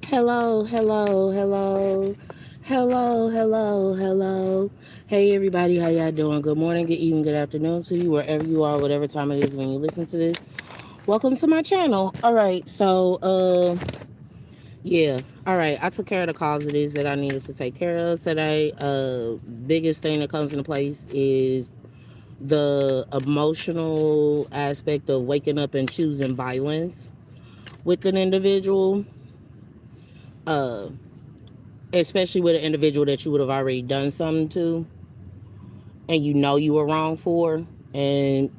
Hello, hello, hello, hello, hello, hello. Hey everybody, how y'all doing? Good morning, good evening, good afternoon to you, wherever you are, whatever time it is when you listen to this. Welcome to my channel. All right, yeah, all right. I took care of the cause it is that I needed to take care of today. Biggest thing that comes into place is the emotional aspect of waking up and choosing violence with an individual. Uh, Especially with an individual that you would have already done something to and you know you were wrong for. And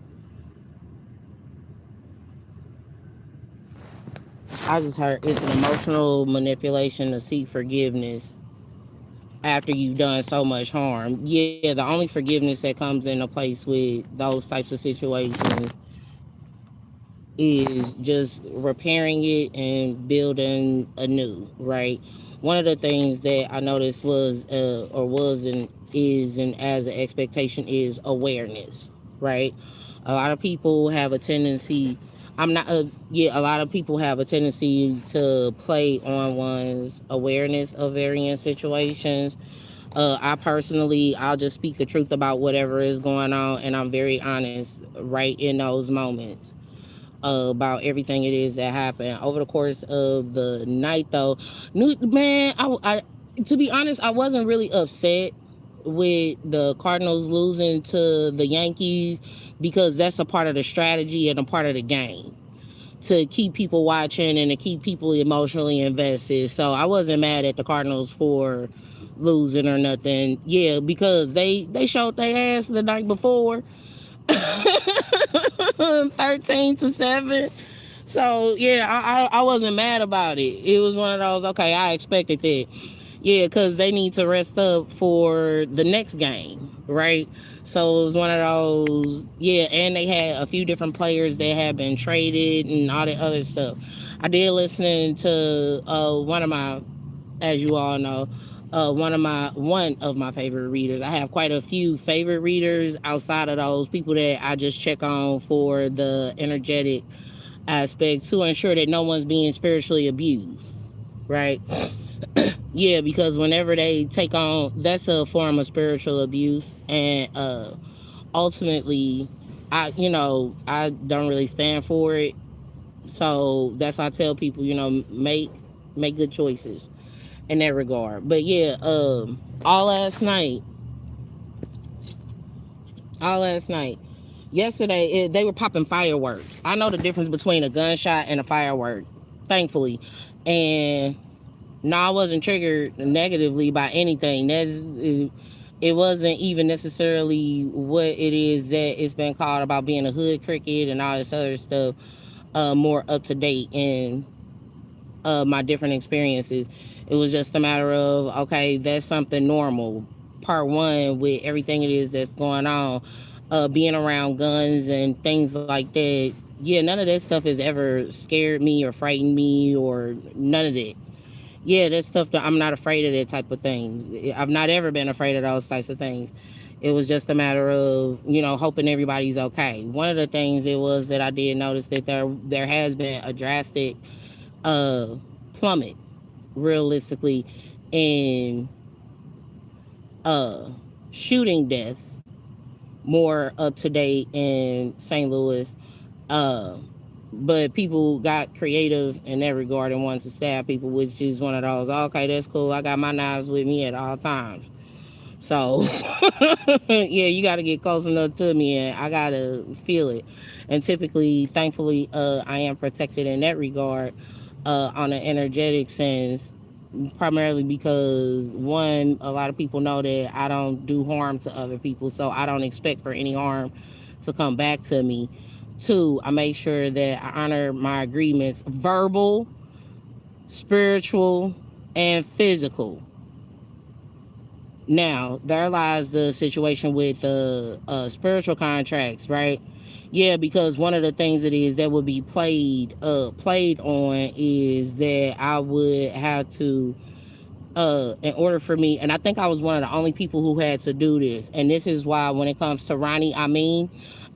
I just heard it's an emotional manipulation to seek forgiveness after you've done so much harm. Yeah, the only forgiveness that comes into place with those types of situations is just repairing it and building anew, right? One of the things that I noticed was, or was and is, and as an expectation is awareness, right? A lot of people have a tendency, a lot of people have a tendency to play on one's awareness of varying situations. I personally, I'll just speak the truth about whatever is going on, and I'm very honest right in those moments about everything it is that happened over the course of the night. Though, man, to be honest, I wasn't really upset with the Cardinals losing to the Yankees because that's a part of the strategy and a part of the game to keep people watching and to keep people emotionally invested. So I wasn't mad at the Cardinals for losing or nothing. Yeah, because they showed their ass the night before 13-7. So yeah, I wasn't mad about it. It was one of those, okay, I expected that. Yeah, because they need to rest up for the next game, right? So it was one of those, yeah, and they had a few different players that had been traded and all that other stuff. I did listen to one of my, as you all know, one of my favorite readers. I have quite a few favorite readers outside of those people that I just check on for the energetic aspect to ensure that no one's being spiritually abused, right? Yeah, because whenever they take on, that's a form of spiritual abuse, and ultimately, I don't really stand for it. So that's why I tell people, make good choices in that regard. But yeah, all last night, all last night, yesterday, they were popping fireworks. I know the difference between a gunshot and a firework, thankfully, and no, I wasn't triggered negatively by anything. It wasn't even necessarily what it is that it's been called about being a hood cricket and all this other stuff. More up to date in my different experiences. It was just a matter of, okay, that's something normal. Part one, with everything it is that's going on, being around guns and things like that. Yeah, none of that stuff has ever scared me or frightened me or none of that. Yeah, that's stuff that I'm not afraid of, that type of thing. I've not ever been afraid of those types of things. It was just a matter of, hoping everybody's okay. One of the things it was that I did notice that there has been a drastic uh plummet, realistically, in uh shooting deaths, more up to date in St. Louis. Uh but people got creative in that regard and wanted to stab people, which is one of those, okay, that's cool. I got my knives with me at all times. So, yeah, you got to get close enough to me and I got to feel it. And typically, thankfully, I am protected in that regard on an energetic sense, primarily because, one, a lot of people know that I don't do harm to other people, so I don't expect for any harm to come back to me. Two, I make sure that I honor my agreements, verbal, spiritual, and physical. Now, there lies the situation with spiritual contracts, right? Yeah, because one of the things it is that would be played on is that I would have to, in order for me, and I think I was one of the only people who had to do this, and this is why when it comes to Ronnie,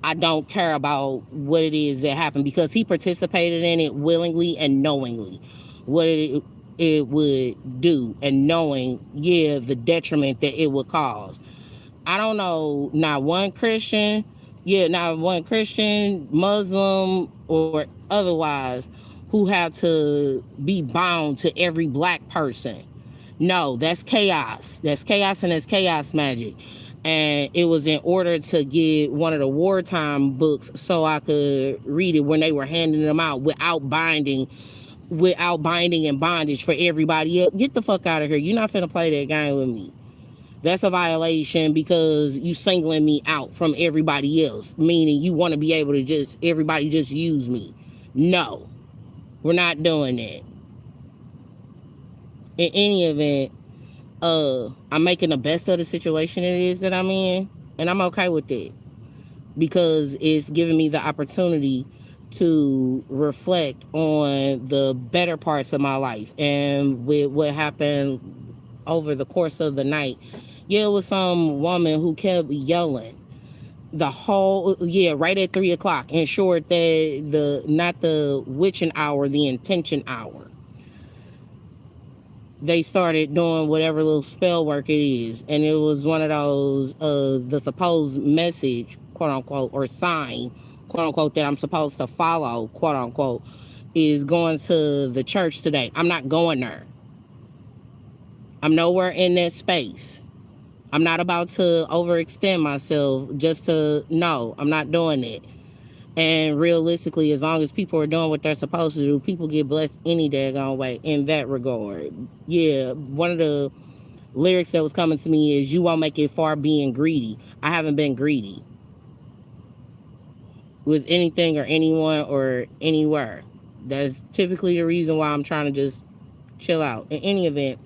I don't care about what it is that happened because he participated in it willingly and knowingly. What it it would do, and knowing, yeah, the detriment that it would cause. I don't know not one Christian, Muslim, or otherwise who have to be bound to every black person. No, that's chaos. That's chaos, and that's chaos magic. And it was in order to get one of the wartime books so I could read it when they were handing them out without binding and bondage for everybody else. Get the fuck out of here. You're not finna play that game with me. That's a violation because you singling me out from everybody else, meaning you want to be able to everybody just use me. No, we're not doing that. In any event, I'm making the best of the situation it is that I'm in, and I'm okay with it because it's giving me the opportunity to reflect on the better parts of my life. And with what happened over the course of the night, yeah, it was some woman who kept yelling the whole, right at 3 o'clock. In short, that not the witching hour, the intention hour. They started doing whatever little spell work it is, and it was one of those the supposed message, quote unquote, or sign, quote unquote, that I'm supposed to follow, quote unquote, is going to the church today. I'm not going there. I'm nowhere in that space. I'm not about to overextend myself just to, no, I'm not doing it. And realistically, as long as people are doing what they're supposed to do, people get blessed any daggone way in that regard. Yeah, one of the lyrics that was coming to me is, you won't make it far being greedy. I haven't been greedy with anything or anyone or anywhere. That's typically the reason why I'm trying to just chill out. In any event,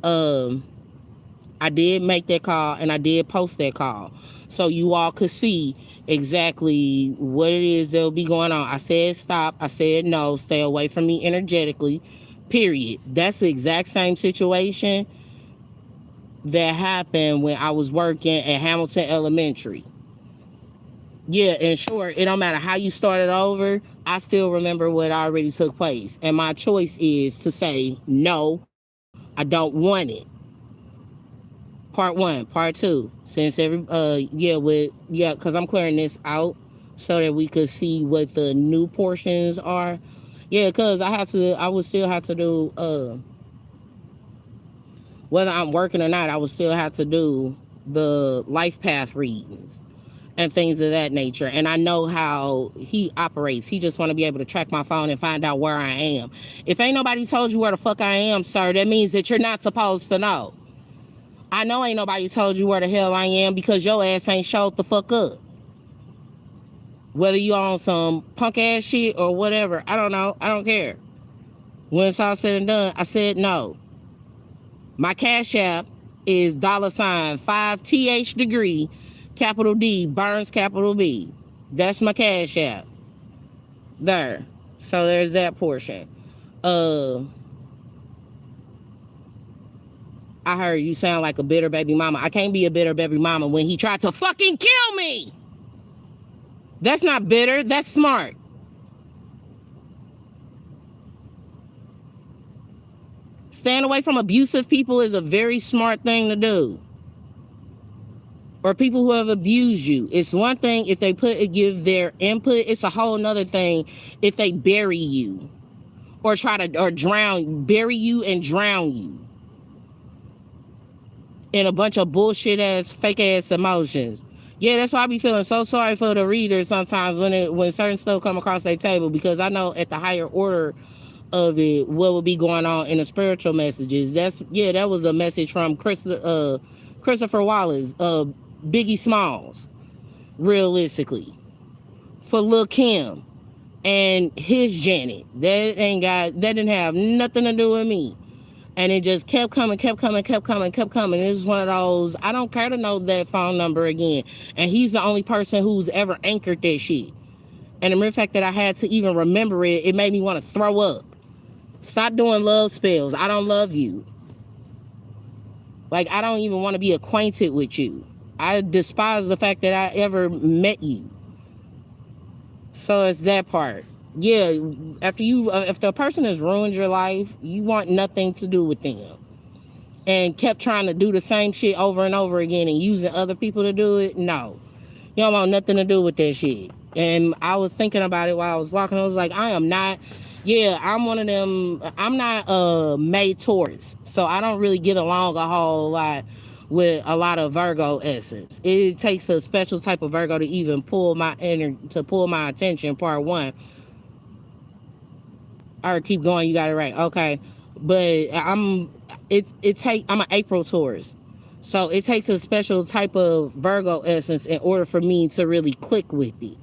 I did make that call and I did post that call so you all could see exactly what it is that'll be going on. I said stop. I said no. Stay away from me energetically. Period. That's the exact same situation that happened when I was working at Hamilton Elementary. Yeah, in short, it don't matter how you started over. I still remember what already took place. And my choice is to say, no, I don't want it. Part one, part two. Since because I'm clearing this out so that we could see what the new portions are. Yeah, because I would still have to do whether I'm working or not, I would still have to do the life path readings and things of that nature. And I know how he operates. He just want to be able to track my phone and find out where I am. If ain't nobody told you where the fuck I am, sir, that means that you're not supposed to know. I know ain't nobody told you where the hell I am because your ass ain't showed the fuck up. Whether you on some punk ass shit or whatever, I don't know. I don't care. When it's all said and done, I said no. My Cash App is $5th degree, capital D, Burns, capital B. That's my Cash App. There. So there's that portion. I heard you sound like a bitter baby mama. I can't be a bitter baby mama when he tried to fucking kill me. That's not bitter. That's smart. Staying away from abusive people is a very smart thing to do. Or people who have abused you. It's one thing if they give their input. It's a whole nother thing if they bury you. Or bury you and drown you in a bunch of bullshit ass, fake ass emotions. Yeah, that's why I be feeling so sorry for the readers sometimes when certain stuff come across their table, because I know at the higher order of it what would be going on in the spiritual messages. That was a message from Christopher Wallace, Biggie Smalls, realistically, for Lil' Kim and his Janet. That didn't have nothing to do with me. And it just kept coming. This is one of those, I don't care to know that phone number again. And he's the only person who's ever anchored that shit. And the mere fact that I had to even remember it, it made me want to throw up. Stop doing love spells. I don't love you. Like, I don't even want to be acquainted with you. I despise the fact that I ever met you. So it's that part. Yeah, after you, if the person has ruined your life, you want nothing to do with them, and kept trying to do the same shit over and over again and using other people to do it. No, you don't want nothing to do with that shit. And I was thinking about it while I was walking. I was like, I am not. Yeah, I'm one of them. I'm not May Taurus, so I don't really get along a whole lot with a lot of Virgo essence. It takes a special type of Virgo to even pull my pull my attention. Part one. All right, keep going. You got it right. Okay, but I'm an April Taurus, so it takes a special type of Virgo essence in order for me to really click with it.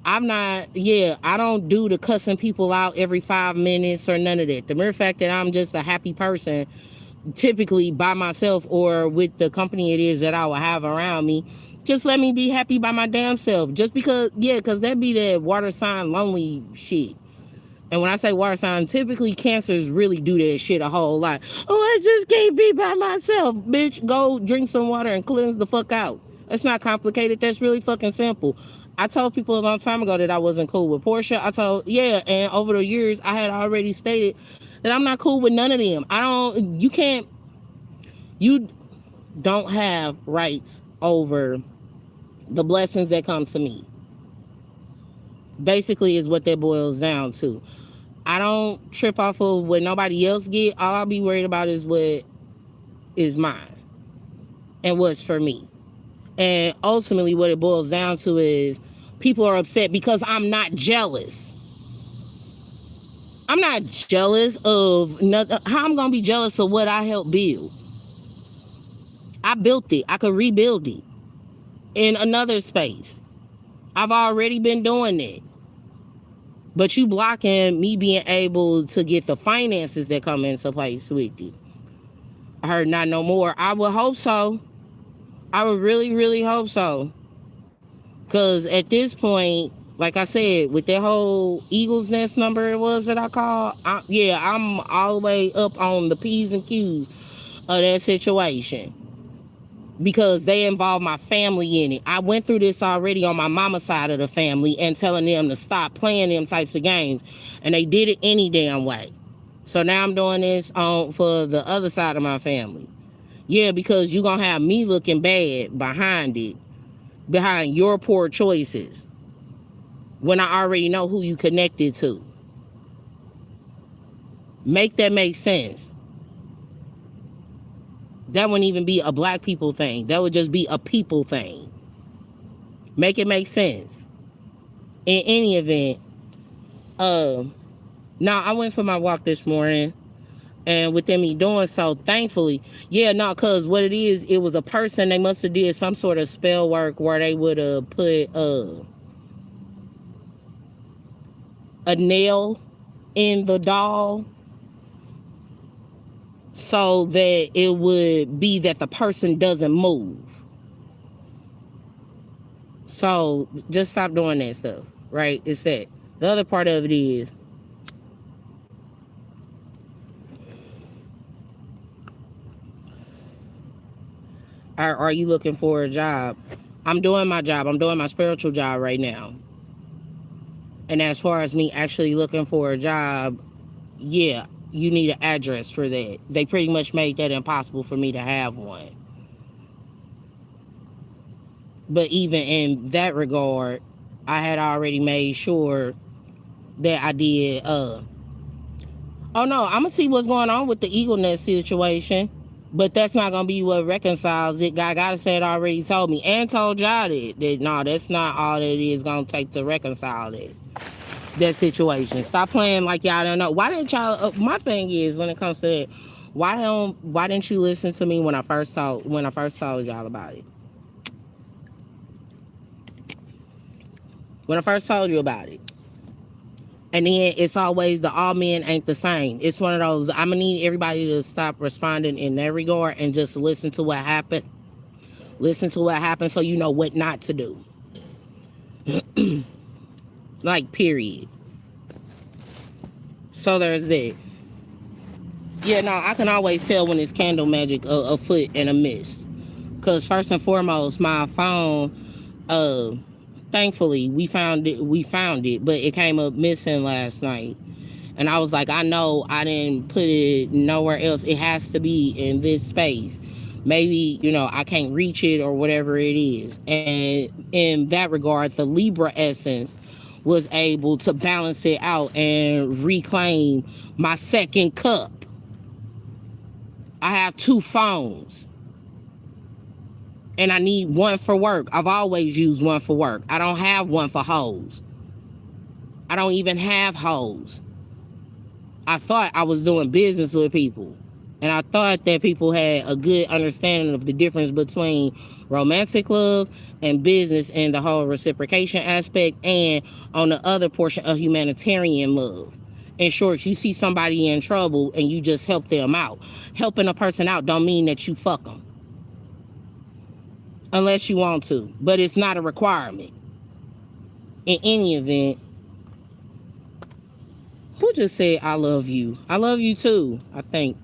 I'm not, yeah, I don't do the cussing people out every 5 minutes or none of that. The mere fact that I'm just a happy person, typically by myself or with the company it is that I will have around me, just let me be happy by my damn self. Just because, yeah, because that be that water sign lonely shit. And when I say water sign, typically cancers really do that shit a whole lot. Oh, I just can't be by myself. Bitch, go drink some water and cleanse the fuck out. That's not complicated. That's really fucking simple. I told people a long time ago that I wasn't cool with Portia. And over the years, I had already stated that I'm not cool with none of them. You don't have rights over the blessings that come to me. Basically is what that boils down to. I don't trip off of what nobody else get. All I'll be worried about is what is mine and what's for me. And ultimately what it boils down to is people are upset because I'm not jealous. I'm not jealous of nothing. How I'm going to be jealous of what I helped build? I built it. I could rebuild it in another space. I've already been doing it. But you blocking me being able to get the finances that come into place with it. I heard not no more. I would hope so. I would really, really hope so. Because at this point, like I said, with that whole Eagles Nest number it was that I called, I'm all the way up on the P's and Q's of that situation. Because they involve my family in it. I went through this already on my mama's side of the family and telling them to stop playing them types of games. And they did it any damn way. So now I'm doing this for the other side of my family. Yeah, because you're going to have me looking bad behind it. Behind your poor choices. When I already know who you connected to. Make that make sense. That wouldn't even be a black people thing. That would just be a people thing. Make it make sense. In any event, now I went for my walk this morning, and within me doing so, thankfully, because what it is, it was a person, they must have did some sort of spell work where they would have put a nail in the doll, so that it would be that the person doesn't move. So just stop doing that stuff, right? It's that. The other part of it is, are you looking for a job? I'm doing my job. I'm doing my spiritual job right now. And as far as me actually looking for a job, yeah, you need an address for that. They pretty much made that impossible for me to have one. But even in that regard, I had already made sure that I did. Oh no, I'm gonna see what's going on with the Eagle Nest situation. But that's not gonna be what reconciles it. God gotta say it already told me and told y'all that no, that's not all that it is gonna take to reconcile that situation. Stop playing like y'all don't know. Why didn't y'all? My thing is, when it comes to that, why didn't you listen to me when I first told y'all about it? When I first told you about it. And then it's always the all men ain't the same. It's one of those, I'm gonna need everybody to stop responding in that regard and just listen to what happened. Listen to what happened so you know what not to do. Like, period. So there's that. Yeah, no, I can always tell when it's candle magic afoot and a miss. Because first and foremost, my phone, Thankfully, we found it, but it came up missing last night. And I was like, I know I didn't put it nowhere else. It has to be in this space. Maybe, I can't reach it or whatever it is. And in that regard, the Libra essence was able to balance it out and reclaim my second cup. I have 2 phones. And I need one for work. I've always used one for work. I don't have one for hoes. I don't even have hoes. I thought I was doing business with people. And I thought that people had a good understanding of the difference between romantic love and business and the whole reciprocation aspect, and on the other portion of humanitarian love. In short, you see somebody in trouble and you just help them out. Helping a person out don't mean that you fuck them. Unless you want to. But it's not a requirement. In any event, who just said, I love you? I love you too, I think.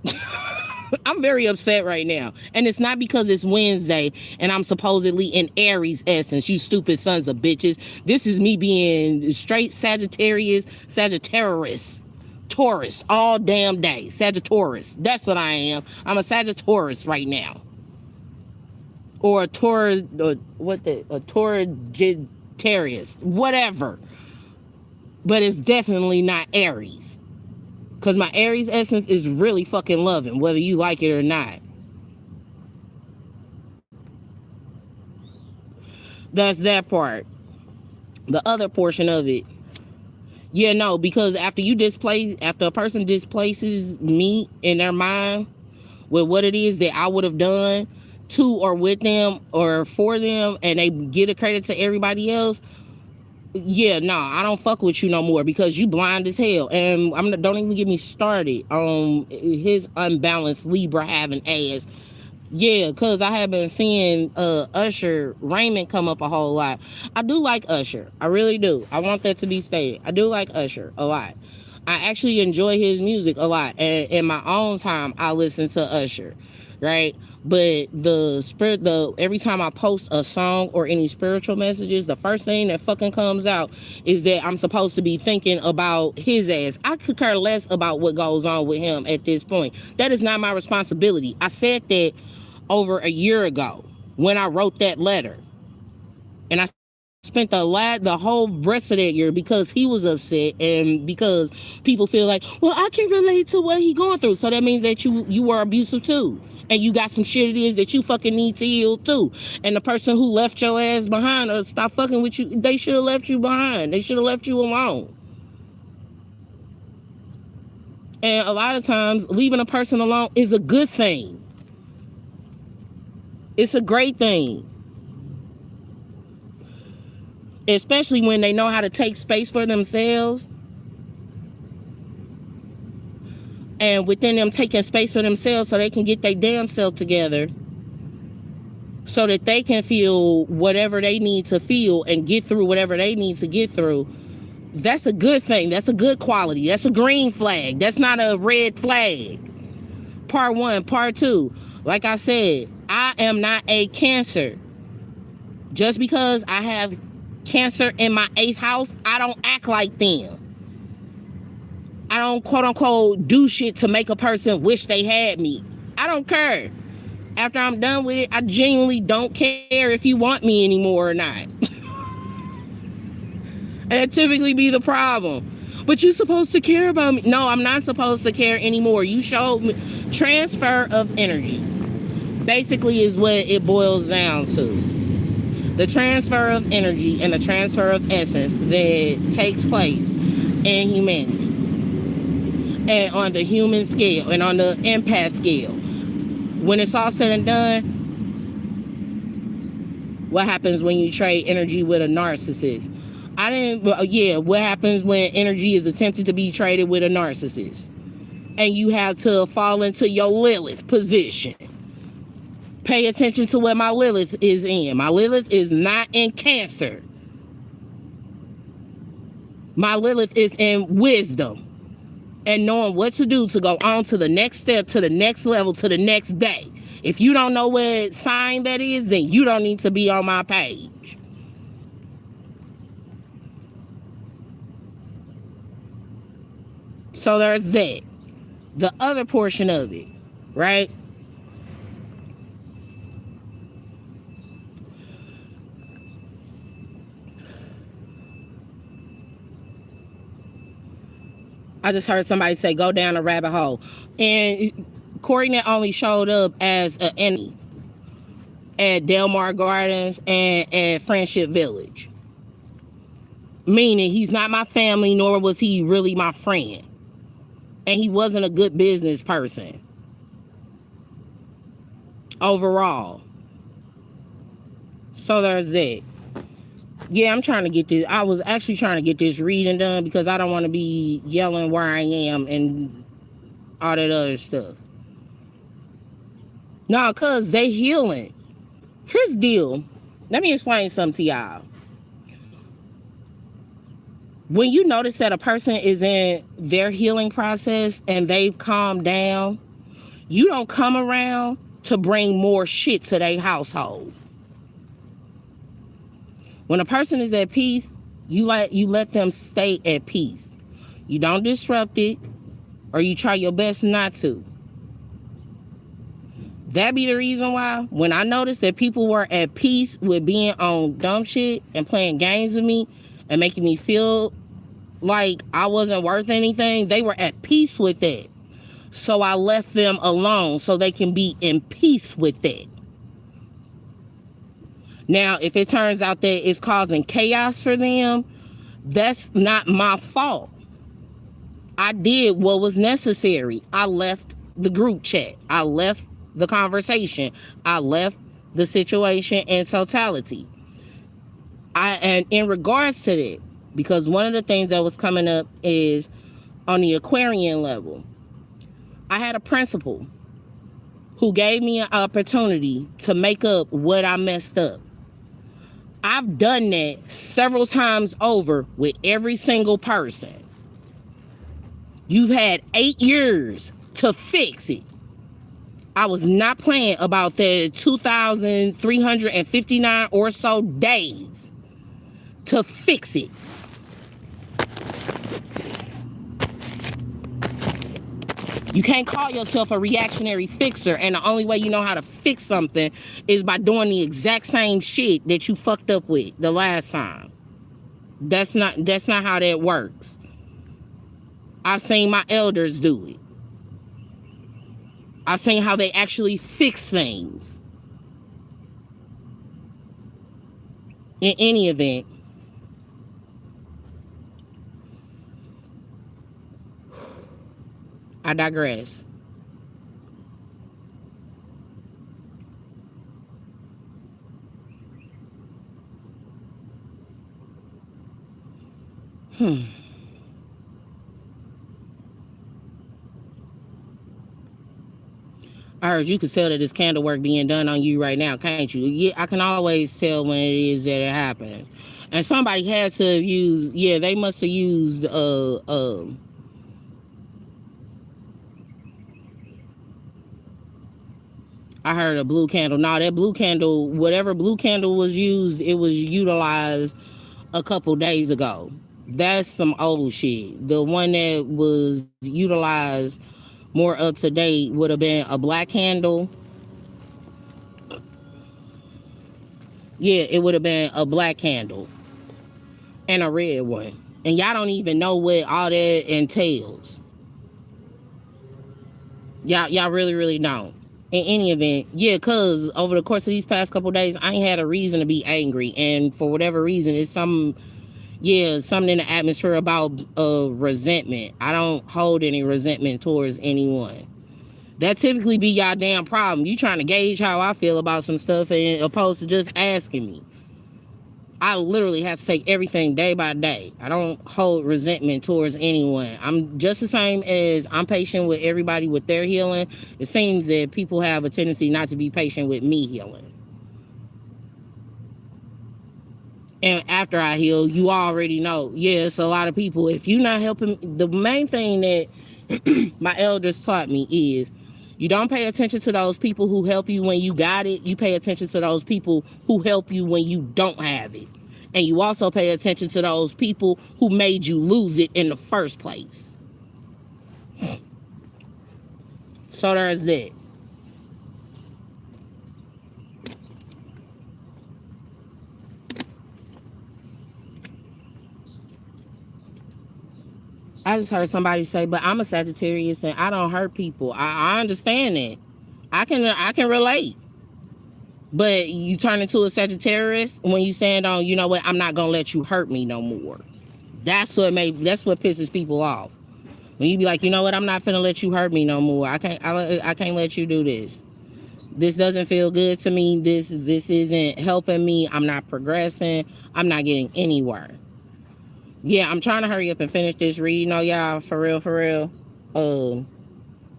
I'm very upset right now. And it's not because it's Wednesday and I'm supposedly in Aries essence, you stupid sons of bitches. This is me being straight Sagittarius, Taurus, all damn day. Sagittarius. That's what I am. I'm a Sagittarius right now. Or a Taurus, a Taurus, whatever. But it's definitely not Aries. Because my Aries essence is really fucking loving, whether you like it or not. That's that part. The other portion of it. Yeah, no, because after a person displaces me in their mind with what it is that I would have done to or with them or for them, and they get a credit to everybody else, yeah, no, I don't fuck with you no more because you blind as hell. And don't even get me started on his unbalanced Libra having ass. Yeah, because I have been seeing Usher Raymond come up a whole lot. I do like Usher. I really do. I want that to be stated. I do like Usher a lot. I actually enjoy his music a lot. And in my own time, I listen to Usher, right? But every time I post a song or any spiritual messages, the first thing that fucking comes out is that I'm supposed to be thinking about his ass. I could care less about what goes on with him at this point. That is not my responsibility. I said that over a year ago when I wrote that letter. And I spent the whole rest of that year because he was upset and because people feel like, well, I can relate to what he going through. So that means that you were abusive too. And you got some shit it is that you fucking need to heal too. And the person who left your ass behind or stopped fucking with you, they should have left you behind. They should have left you alone. And a lot of times, leaving a person alone is a good thing. It's a great thing. Especially when they know how to take space for themselves. And within them taking space for themselves so they can get their damn self together. So that they can feel whatever they need to feel and get through whatever they need to get through. That's a good thing. That's a good quality. That's a green flag. That's not a red flag. Part 1. Part 2. Like I said, I am not a Cancer. Just because I have Cancer in my 8th house, I don't act like them. I don't quote unquote do shit to make a person wish they had me. I don't care. After I'm done with it, I genuinely don't care if you want me anymore or not. And that typically be the problem. But you're supposed to care about me. No, I'm not supposed to care anymore. You showed me. Transfer of energy basically is what it boils down to. The transfer of energy and the transfer of essence that takes place in humanity. And on the human scale and on the empath scale. When it's all said and done, what happens when you trade energy with a narcissist? What happens when energy is attempted to be traded with a narcissist? And you have to fall into your Lilith position. Pay attention to where my Lilith is in. My Lilith is not in Cancer. My Lilith is in wisdom. And knowing what to do to go on to the next step, to the next level, to the next day. If you don't know what sign that is, then you don't need to be on my page. So there's that. The other portion of it, right? I just heard somebody say go down a rabbit hole. And Courtney only showed up as an enemy at Delmar Gardens and at Friendship Village. Meaning he's not my family, nor was he really my friend. And he wasn't a good business person. Overall. So there's that. Yeah, I'm trying to get this. I was actually trying to get this reading done because I don't want to be yelling where I am and all that other stuff. No, cause they healing. Here's the deal. Let me explain something to y'all. When you notice that a person is in their healing process and they've calmed down, you don't come around to bring more shit to their household. When a person is at peace, you let them stay at peace. You don't disrupt it, or you try your best not to. That be the reason why when I noticed that people were at peace with being on dumb shit and playing games with me and making me feel like I wasn't worth anything, they were at peace with that. So I left them alone so they can be in peace with that. Now, if it turns out that it's causing chaos for them, that's not my fault. I did what was necessary. I left the group chat. I left the conversation. I left the situation in totality. And in regards to that, because one of the things that was coming up is on the Aquarian level, I had a principal who gave me an opportunity to make up what I messed up. I've done that several times over with every single person. You've had 8 years to fix it. I was not playing about the 2,359 or so days to fix it. You can't call yourself a reactionary fixer, and the only way you know how to fix something is by doing the exact same shit that you fucked up with the last time. That's not how that works. I've seen my elders do it. I've seen how they actually fix things. In any event, I digress. I heard you could tell that this candle work being done on you right now, can't you? Yeah, I can always tell when it is that it happens. And somebody had to use, yeah, they must have used I heard a blue candle. No, that blue candle, whatever blue candle was used, it was utilized a couple days ago. That's some old shit. The one that was utilized more up to date would have been a black candle. Yeah, it would have been a black candle and a red one. And y'all don't even know what all that entails. Y'all really, really don't. In any event, yeah, because over the course of these past couple days, I ain't had a reason to be angry. And for whatever reason, it's something in the atmosphere about resentment. I don't hold any resentment towards anyone. That typically be y'all damn problem. You trying to gauge how I feel about some stuff and opposed to just asking me. I literally have to take everything day by day. I don't hold resentment towards anyone. I'm just the same as I'm patient with everybody with their healing. It seems that people have a tendency not to be patient with me healing. And after I heal, you already know. Yes, a lot of people, if you're not helping, the main thing that my elders taught me is you don't pay attention to those people who help you when you got it. You pay attention to those people who help you when you don't have it. And you also pay attention to those people who made you lose it in the first place. So there's that. I just heard somebody say, but I'm a Sagittarius and I don't hurt people. I understand that. I can relate. But you turn into a Sagittarius when you stand on, you know what, I'm not gonna let you hurt me no more. That's what pisses people off. When you be like, you know what, I'm not finna let you hurt me no more. I can't let you do this. This doesn't feel good to me. This isn't helping me. I'm not progressing. I'm not getting anywhere. Yeah, I'm trying to hurry up and finish this reading, y'all, for real, for real.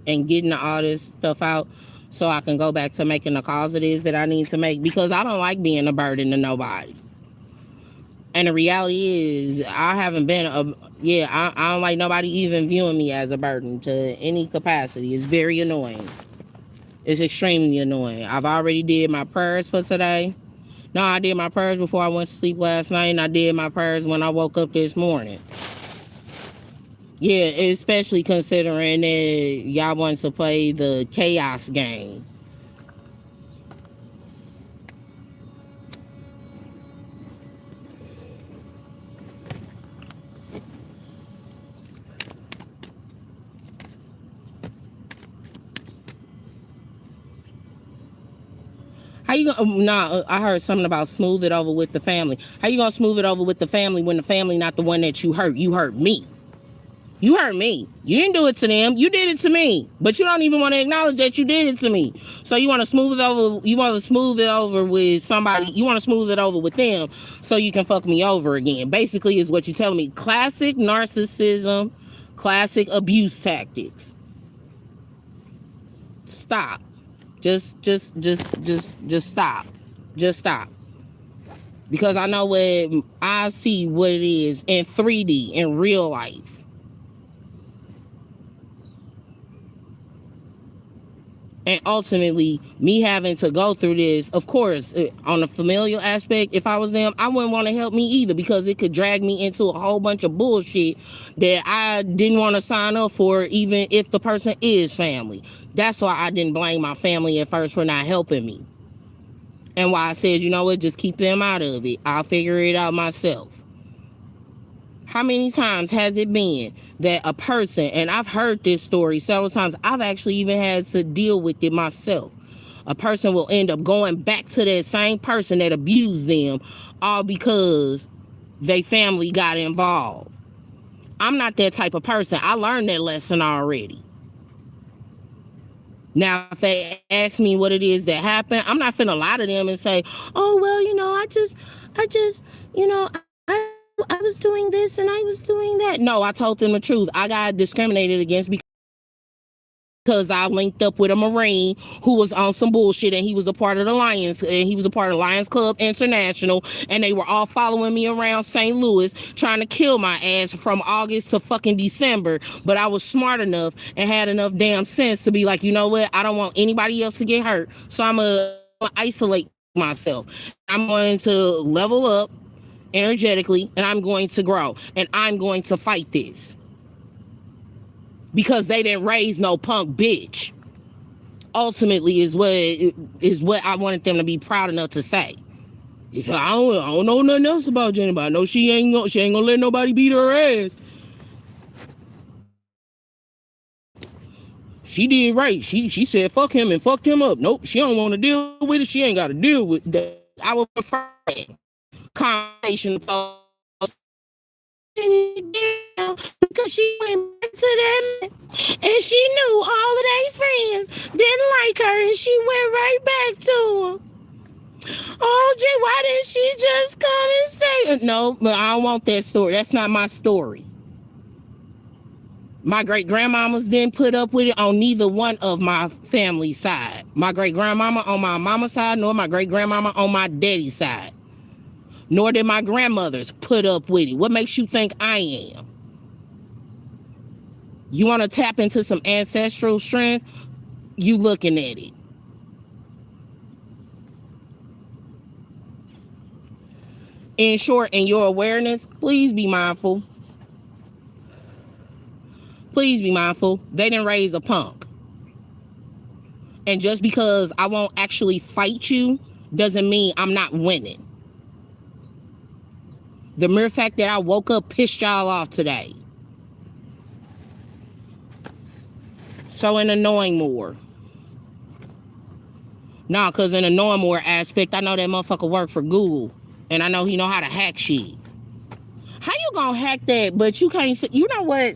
And getting all this stuff out so I can go back to making the calls it is that I need to make, because I don't like being a burden to nobody. And the reality is, I haven't been I don't like nobody even viewing me as a burden to any capacity. It's very annoying. It's extremely annoying. I've already did my prayers for today. No, I did my prayers before I went to sleep last night, and I did my prayers when I woke up this morning. Yeah, especially considering that y'all want to play the chaos game. How you gonna? Nah, I heard something about smooth it over with the family. How you gonna smooth it over with the family when the family not the one that you hurt? You hurt me. You hurt me. You didn't do it to them. You did it to me. But you don't even want to acknowledge that you did it to me. So you want to smooth it over. You want to smooth it over with somebody. You want to smooth it over with them so you can fuck me over again. Basically, is what you're telling me. Classic narcissism. Classic abuse tactics. Stop. Just stop. Just stop. Because I know what I see what it is in 3D in real life. And ultimately, me having to go through this, of course, on the familial aspect, if I was them, I wouldn't want to help me either, because it could drag me into a whole bunch of bullshit that I didn't want to sign up for, even if the person is family. That's why I didn't blame my family at first for not helping me. And why I said, you know what, just keep them out of it. I'll figure it out myself. How many times has it been that a person, and I've heard this story several times, I've actually even had to deal with it myself. A person will end up going back to that same person that abused them, all because they family got involved. I'm not that type of person. I learned that lesson already. Now, if they ask me what it is that happened, I'm not finna lie to them and say, oh, well, I just, I was doing this and I was doing that. No, I told them the truth. I got discriminated against because I linked up with a Marine who was on some bullshit, and he was a part of the Lions, and he was a part of Lions Club International, and they were all following me around St. Louis trying to kill my ass from August to fucking December. But I was smart enough and had enough damn sense to be like, you know what, I don't want anybody else to get hurt, so I'm gonna isolate myself. I'm going to level up energetically, and I'm going to grow, and I'm going to fight this. Because they didn't raise no punk bitch. Ultimately is what I wanted them to be proud enough to say. If I don't know nothing else about Jenny, but I know she ain't gonna let nobody beat her ass. She did right. She said fuck him and fucked him up. Nope, she don't want to deal with it. She ain't got to deal with that. I would prefer that conversation because she went back to them and she knew all of their friends didn't like her, and she went right back to them. Oh, Jay, why didn't she just come and say it? No, but I don't want that story. That's not my story. My great grandmamas didn't put up with it on neither one of my family side. My great grandmama on my mama's side, nor my great grandmama on my daddy's side. Nor did my grandmothers put up with it. What makes you think I am? You want to tap into some ancestral strength? You looking at it. In short, in your awareness, please be mindful. Please be mindful. They didn't raise a punk. And just because I won't actually fight you doesn't mean I'm not winning. The mere fact that I woke up pissed y'all off today. So in annoying more. Nah, because in a knowing more aspect, I know that motherfucker work for Google. And I know he know how to hack shit. How you gonna hack that, but you can't see? You know what?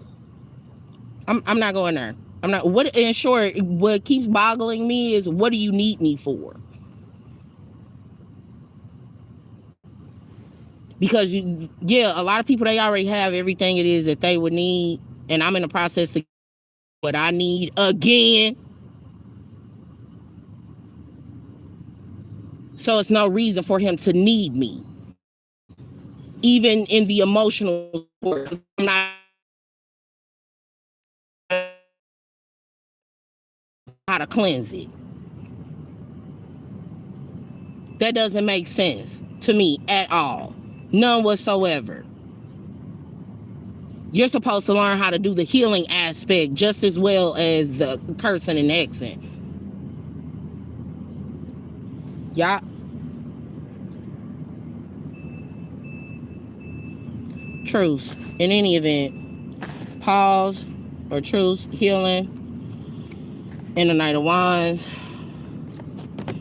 I'm not going there. I'm not. What in short, what keeps boggling me is, what do you need me for? Because a lot of people, they already have everything it is that they would need, and I'm in the process of what I need again. So it's no reason for him to need me, even in the emotional support. I'm not how to cleanse it. That doesn't make sense to me at all. None whatsoever. You're supposed to learn how to do the healing aspect just as well as the cursing and hexing. Yeah. Truths. In any event, pause or truths, healing, and the Knight of Wands.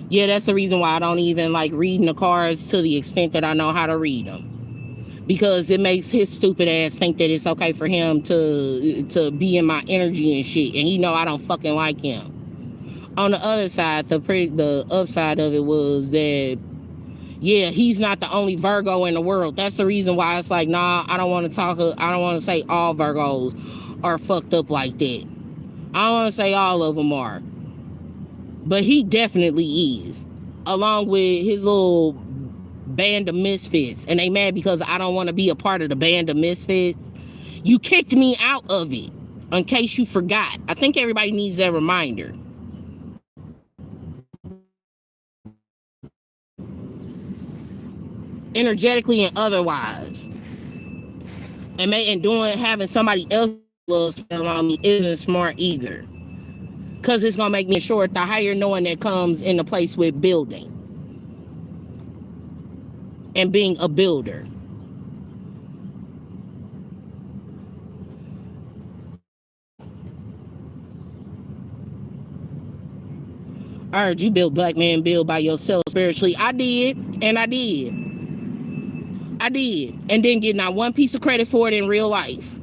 Yeah, that's the reason why I don't even like reading the cards to the extent that I know how to read them. Because it makes his stupid ass think that it's okay for him to be in my energy and shit. And he know I don't fucking like him. On the other side, the upside of it was that, yeah, he's not the only Virgo in the world. That's the reason why it's like, nah, I don't want to say all Virgos are fucked up like that. I don't want to say all of them are. But he definitely is. Along with his little band of misfits. And they mad because I don't want to be a part of the band of misfits. You kicked me out of it, in case you forgot. I think everybody needs that reminder. Energetically and otherwise. And having somebody else spell on me isn't smart either. Because it's going to make me short the higher knowing that comes into place with building. And being a builder. I heard you build black man build by yourself spiritually. I did. And I did. I did. And didn't get not one piece of credit for it in real life.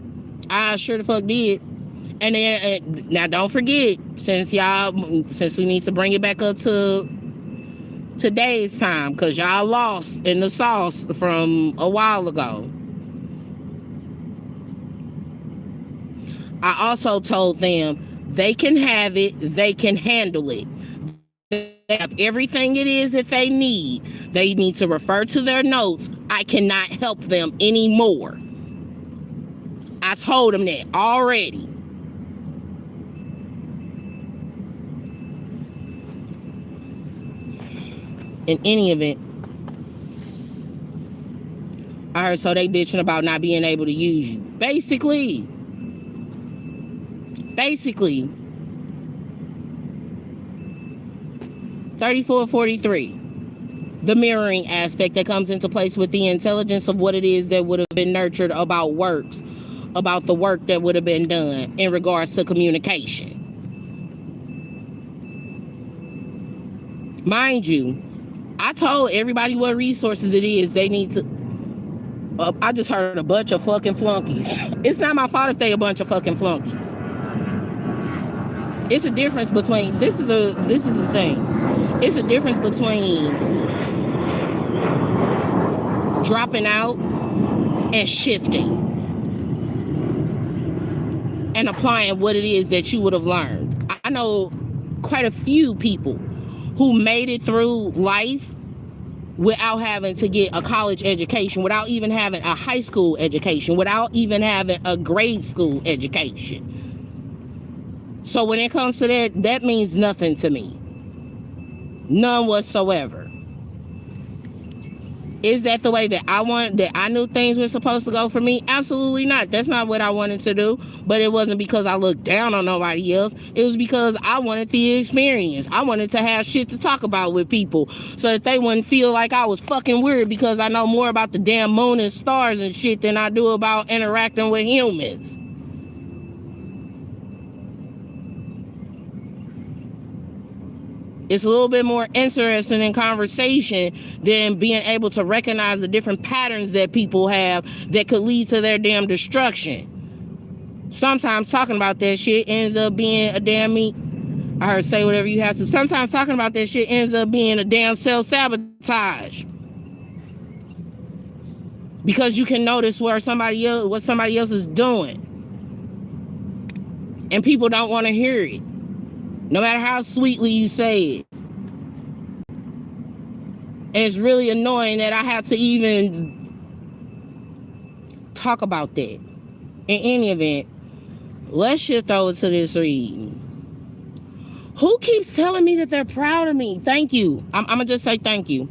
I sure the fuck did. And then, now don't forget, since we need to bring it back up to today's time, because y'all lost in the sauce from a while ago. I also told them they can have it, they can handle it. They have everything it is that they need. They need to refer to their notes. I cannot help them anymore. I told them that already. In any event, I heard so they bitching about not being able to use you. Basically. 3443. The mirroring aspect that comes into place with the intelligence of what it is that would have been nurtured about the work that would have been done in regards to communication. Mind you, I told everybody what resources it is they need to. I just heard a bunch of fucking flunkies. It's not my fault if they a bunch of fucking flunkies. It's a difference between, this is the thing. It's a difference between dropping out and shifting and applying what it is that you would have learned. I know quite a few people who made it through life without having to get a college education, without even having a high school education, without even having a grade school education. So when it comes to that means nothing to me. None whatsoever. Is that the way that I knew things were supposed to go for me? Absolutely not. That's not what I wanted to do. But it wasn't because I looked down on nobody else. It was because I wanted the experience. I wanted to have shit to talk about with people so that they wouldn't feel like I was fucking weird because I know more about the damn moon and stars and shit than I do about interacting with humans. It's a little bit more interesting in conversation than being able to recognize the different patterns that people have that could lead to their damn destruction. Sometimes talking about that shit ends up being a damn I heard say whatever you have to. Sometimes talking about that shit ends up being a damn self-sabotage. Because you can notice what somebody else is doing. And people don't want to hear it. No matter how sweetly you say it. And it's really annoying that I have to even talk about that. In any event, let's shift over to this reading. Who keeps telling me that they're proud of me? Thank you. I'm going to just say thank you.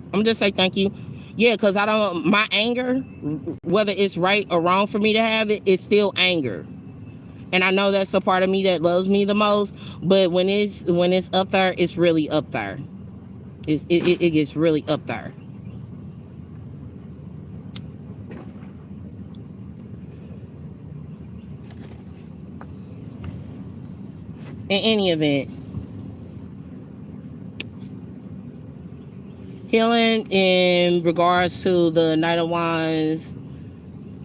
Yeah, because my anger, whether it's right or wrong for me to have it, it's still anger. And I know that's the part of me that loves me the most. But when it's up there, it's really up there. It gets really up there. In any event, healing in regards to the Knight of Wands.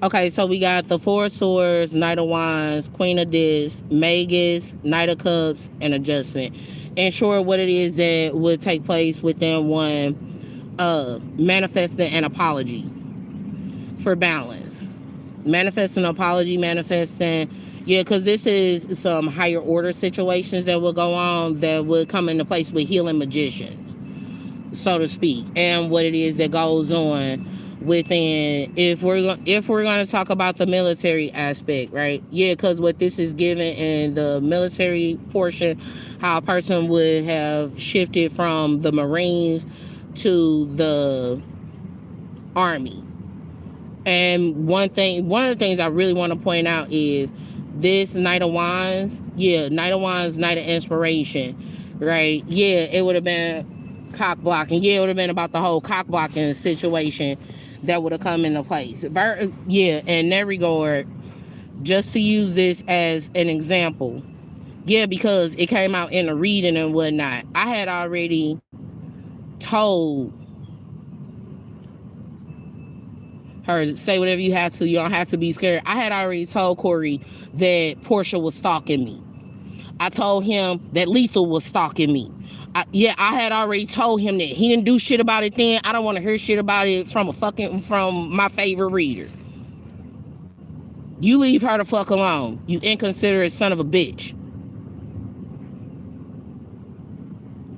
Okay, so we got the Four of Swords, Knight of Wands, Queen of Discs, Magus, Knight of Cups, and Adjustment. And short, what it is that would take place within one, manifesting an apology for balance. Manifesting an apology, yeah, because this is some higher order situations that will go on that would come into place with healing magicians, so to speak. And what it is that goes on within, if we're going to talk about the military aspect, right? Yeah, because what this is given in the military portion, how a person would have shifted from the Marines to the Army. And one of the things I really want to point out is this Knight of Wands, Knight of Inspiration, right? Yeah, it would have been cock blocking. Yeah, it would have been about the whole cock blocking situation that would have come into place. Yeah, in that regard, just to use this as an example. Yeah, because it came out in the reading and whatnot. I had already told her, say whatever you have to. You don't have to be scared. I had already told Corey that Portia was stalking me. I told him that Lethal was stalking me. I had already told him that. He didn't do shit about it then. I don't want to hear shit about it from my favorite reader. You leave her the fuck alone, you inconsiderate son of a bitch.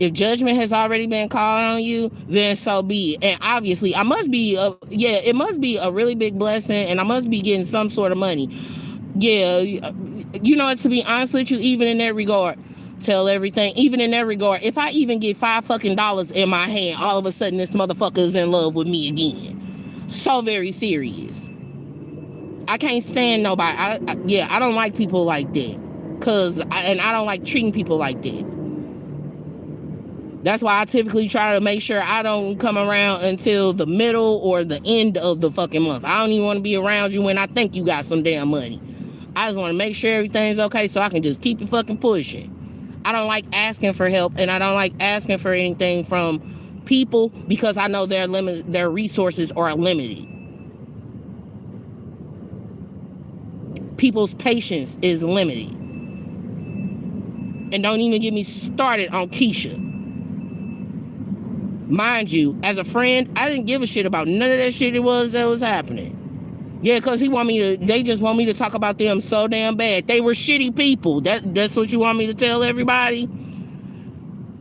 If judgment has already been called on you, then so be it. And obviously, it must be a really big blessing, and I must be getting some sort of money. Yeah, you know, to be honest with you, even in that regard, even in that regard, if I even get $5 in my hand, all of a sudden this motherfucker is in love with me again. So very serious. I can't stand nobody. I don't like people like that. I don't like treating people like that. That's why I typically try to make sure I don't come around until the middle or the end of the fucking month. I don't even want to be around you when I think you got some damn money. I just want to make sure everything's okay so I can just keep it fucking pushing. I don't like asking for help, and I don't like asking for anything from people because I know their resources are limited. People's patience is limited. And don't even get me started on Keisha. Mind you, as a friend, I didn't give a shit about none of that shit that was happening. Yeah, because they just want me to talk about them so damn bad. They were shitty people. That's what you want me to tell everybody?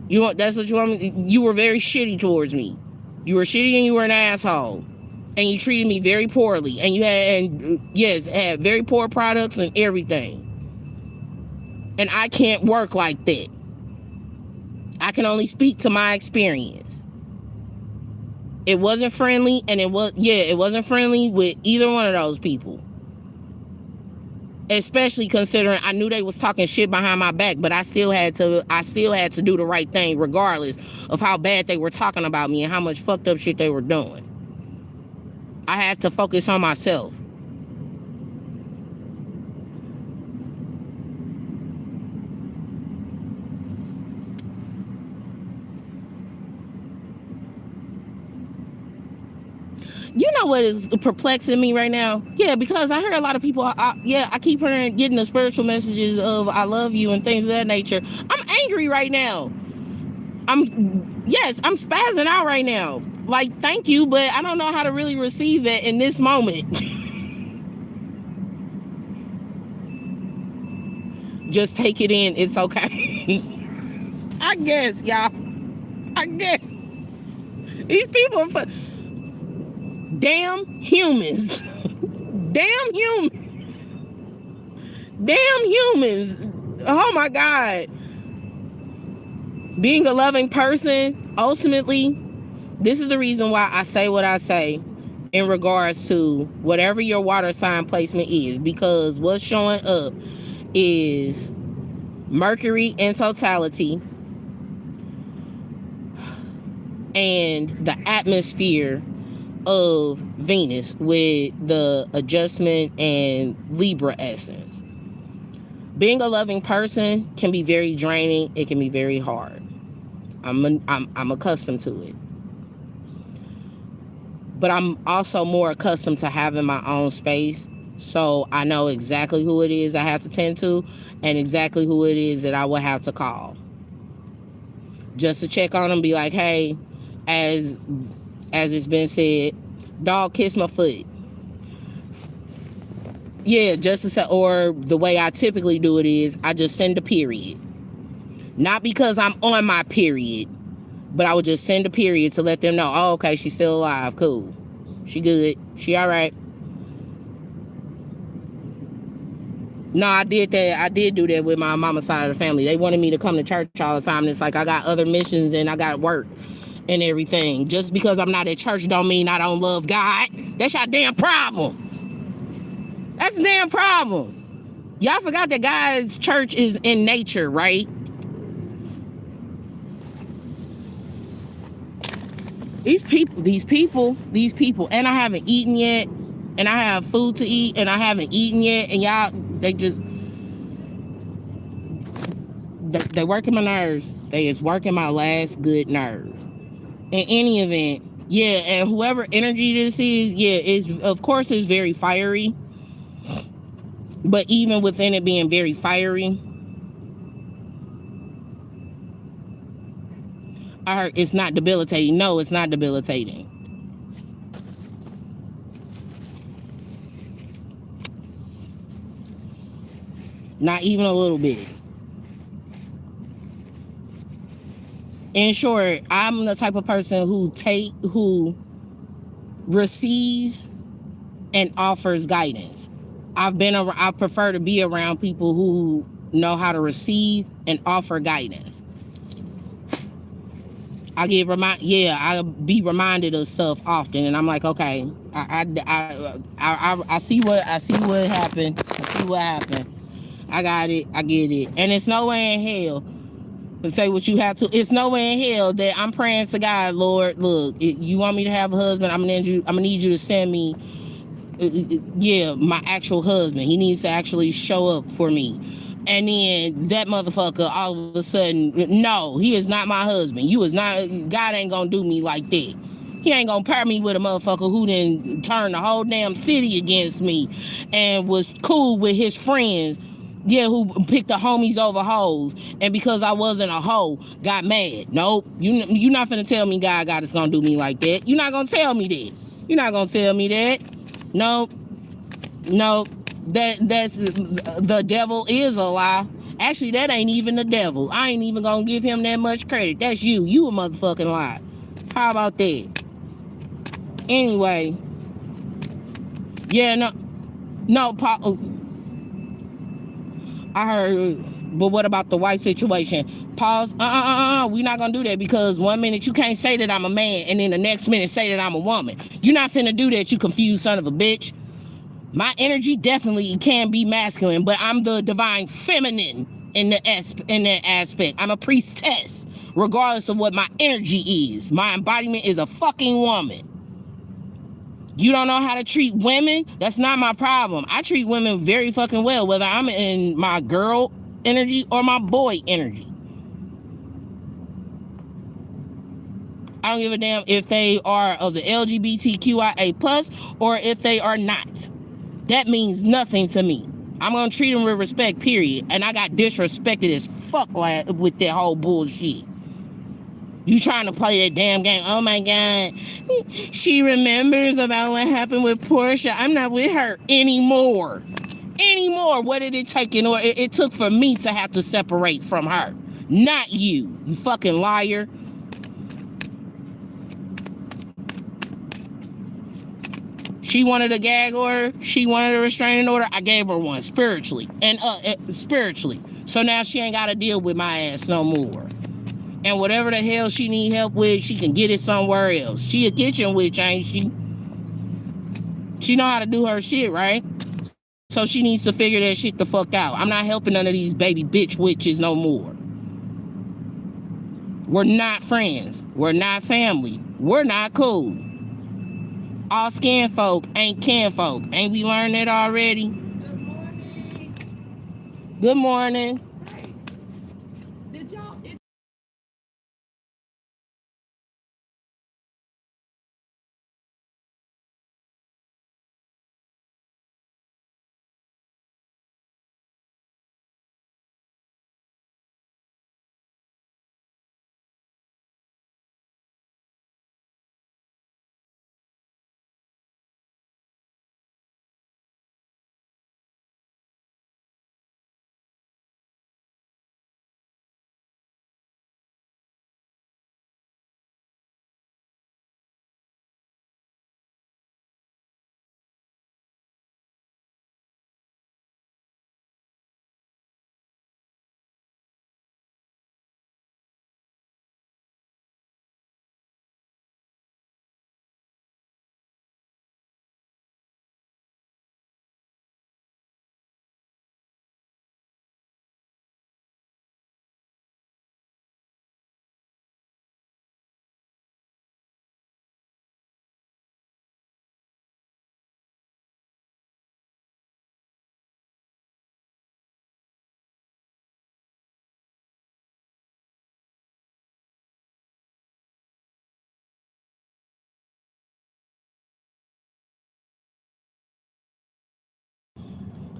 That's what you want me? You were very shitty towards me. You were shitty and you were an asshole. And you treated me very poorly. And had very poor products and everything. And I can't work like that. I can only speak to my experience. It wasn't friendly, and it wasn't friendly with either one of those people. Especially considering I knew they was talking shit behind my back, but I still had to do the right thing regardless of how bad they were talking about me and how much fucked up shit they were doing. I had to focus on myself. You know what is perplexing me right now? Yeah, because I hear a lot of people, I keep hearing, getting the spiritual messages of I love you and things of that nature. I'm angry right now. I'm spazzing out right now. Like, thank you, but I don't know how to really receive it in this moment. Just take it in. It's okay. I guess, y'all. I guess. These people are damn humans. Damn humans. Damn humans. Oh my God. Being a loving person, ultimately, this is the reason why I say what I say in regards to whatever your water sign placement is, because what's showing up is Mercury in totality and the atmosphere of Venus with the adjustment and Libra essence. Being a loving person can be very draining. It can be very hard. I'm accustomed to it. But I'm also more accustomed to having my own space. So I know exactly who it is I have to tend to and exactly who it is that I will have to call. Just to check on them, be like, hey, as it's been said, dog, kiss my foot. Yeah, just to say, or the way I typically do it is I just send a period. Not because I'm on my period, but I would just send a period to let them know, oh, okay, she's still alive. Cool. She good. She all right. No, I did that. I did do that with my mama's side of the family. They wanted me to come to church all the time. And it's like I got other missions and I got work and everything. Just because I'm not at church don't mean I don't love God. That's your damn problem. That's a damn problem. Y'all forgot that God's church is in nature, right? These people, and I haven't eaten yet, and I have food to eat, and I haven't eaten yet, and y'all, they working my nerves. They is working my last good nerve. In any event, yeah, and whoever energy this is, yeah, of course it's very fiery. But even within it being very fiery, I heard it's not debilitating. No, it's not debilitating. Not even a little bit. In short, I'm the type of person who receives and offers guidance. I prefer to be around people who know how to receive and offer guidance. I be reminded of stuff often, and I'm like, okay, I see what happened. I see what happened. I got it. I get it. And it's nowhere in hell. But say what you have to. It's nowhere in hell that I'm praying to God, Lord, look, you want me to have a husband? I'm gonna need you to send me, my actual husband. He needs to actually show up for me. And then that motherfucker all of a sudden, no, he is not my husband. God ain't gonna do me like that. He ain't gonna pair me with a motherfucker who then turned the whole damn city against me and was cool with his friends, who picked the homies over hoes. And because I wasn't a hoe, got mad. Nope, you not finna tell me God is gonna do me like that. You're not gonna tell me that. You're not gonna tell me that. Nope. That's the devil is a lie. Actually, that ain't even the devil. I ain't even gonna give him that much credit. That's you. You a motherfucking lie. How about that? Anyway, I heard But what about the white situation? Pause. We're not gonna do that, because one minute you can't say that I'm a man, and then the next minute say that I'm a woman. You're not finna do that, you confused son of a bitch. My energy definitely can be masculine, but I'm the divine feminine in that aspect. I'm a priestess, regardless of what my energy is. My embodiment is a fucking woman. You don't know how to treat women? That's not my problem. I treat women very fucking well, whether I'm in my girl energy or my boy energy. I don't give a damn if they are of the LGBTQIA plus or if they are not. That means nothing to me. I'm gonna treat them with respect, period. And I got disrespected as fuck with that whole bullshit. You trying to play that damn game? Oh my God, she remembers about what happened with Portia. I'm not with her anymore. What did it take in order? It took for me to have to separate from her, not you. You fucking liar. She wanted a gag order. She wanted a restraining order. I gave her one spiritually and spiritually. So now she ain't got to deal with my ass no more. And whatever the hell she need help with, she can get it somewhere else. She a kitchen witch, ain't she? She know how to do her shit, right? So she needs to figure that shit the fuck out. I'm not helping none of these baby bitch witches no more. We're not friends. We're not family. We're not cool. All skin folk ain't kin folk. Ain't we learned that already? Good morning. Good morning. Hey, did y'all?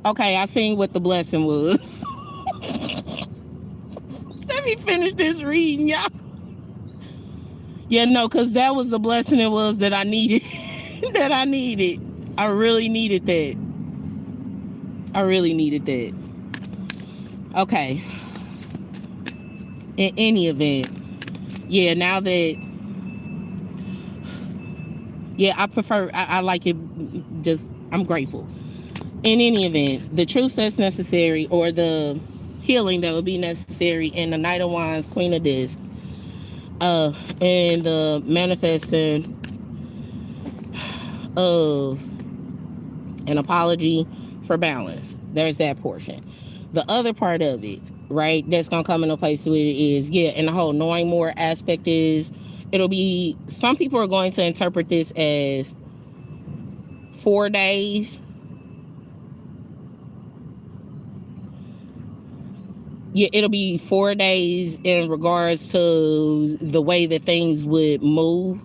Okay, I seen what the blessing was. Let me finish this reading, y'all. Yeah, no, because that was the blessing it was that I needed. That I needed. I really needed that. I really needed that. Okay. In any event, yeah, now that, yeah, I like it, just, I'm grateful. In any event, the truth that's necessary, or the healing that will be necessary in the Knight of Wands, Queen of Discs, and the manifesting of an apology for balance. There's that portion. The other part of it, right, that's gonna come into place with it is, yeah, and the whole knowing more aspect is, it'll be, some people are going to interpret this as 4 days. Yeah, it'll be 4 days in regards to the way that things would move.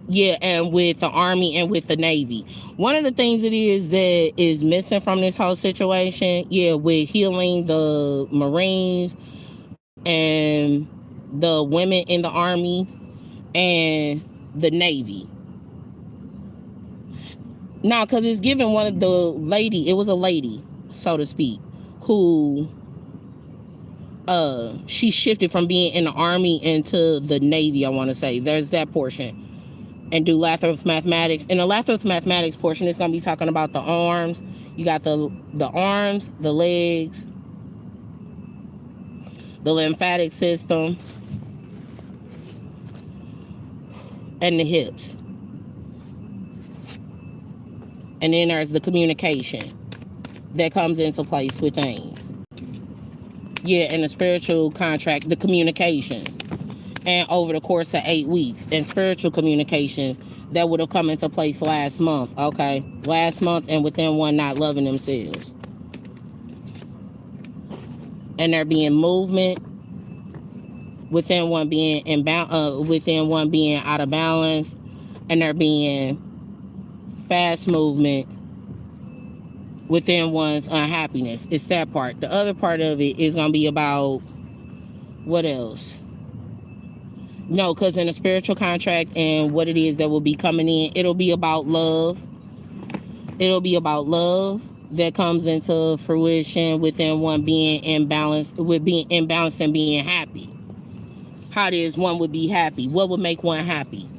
Yeah, and with the Army and with the Navy. One of the things it is that is missing from this whole situation, yeah, with healing the Marines and the women in the Army and the Navy. Now, because it's given one of the lady, it was a lady, so to speak, who she shifted from being in the Army into the Navy, I want to say. There's that portion. and do Lathrop mathematics. In the Lathrop mathematics portion, it's going to be talking about the arms. You got the arms, the legs, the lymphatic system, and the hips. And then there's the communication that comes into place with things. Yeah, and the spiritual contract, the communications. And over the course of 8 weeks, and spiritual communications that would have come into place last month. Okay, last month, and within one not loving themselves. And there being movement, within one being within one being out of balance, and there being fast movement within one's unhappiness. It's that part. The other part of it is going to be about what else? No, because in the spiritual contract and what it is that will be coming in, it'll be about love. It'll be about love that comes into fruition within one being imbalanced, with being imbalanced and being happy. How it is one would be happy. What would make one happy?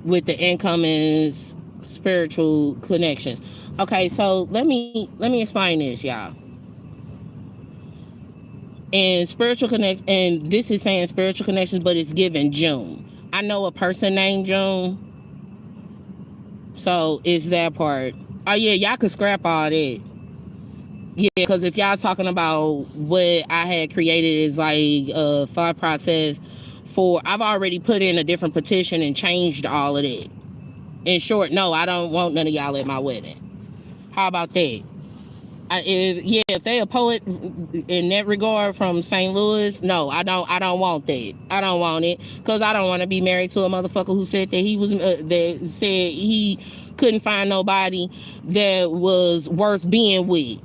With the incoming spiritual connections. Okay, so let me explain this, y'all. And spiritual connect, and this is saying spiritual connections, but it's given June. I know a person named June, so it's that part. Oh yeah, y'all could scrap all that. Yeah, because if y'all talking about what I had created is like a thought process for, I've already put in a different petition and changed all of that. In short, no, I don't want none of y'all at my wedding. How about that? If they a poet in that regard from St. Louis, no, I don't want that. I don't want it, because I don't want to be married to a motherfucker who said that he was that said he couldn't find nobody that was worth being with,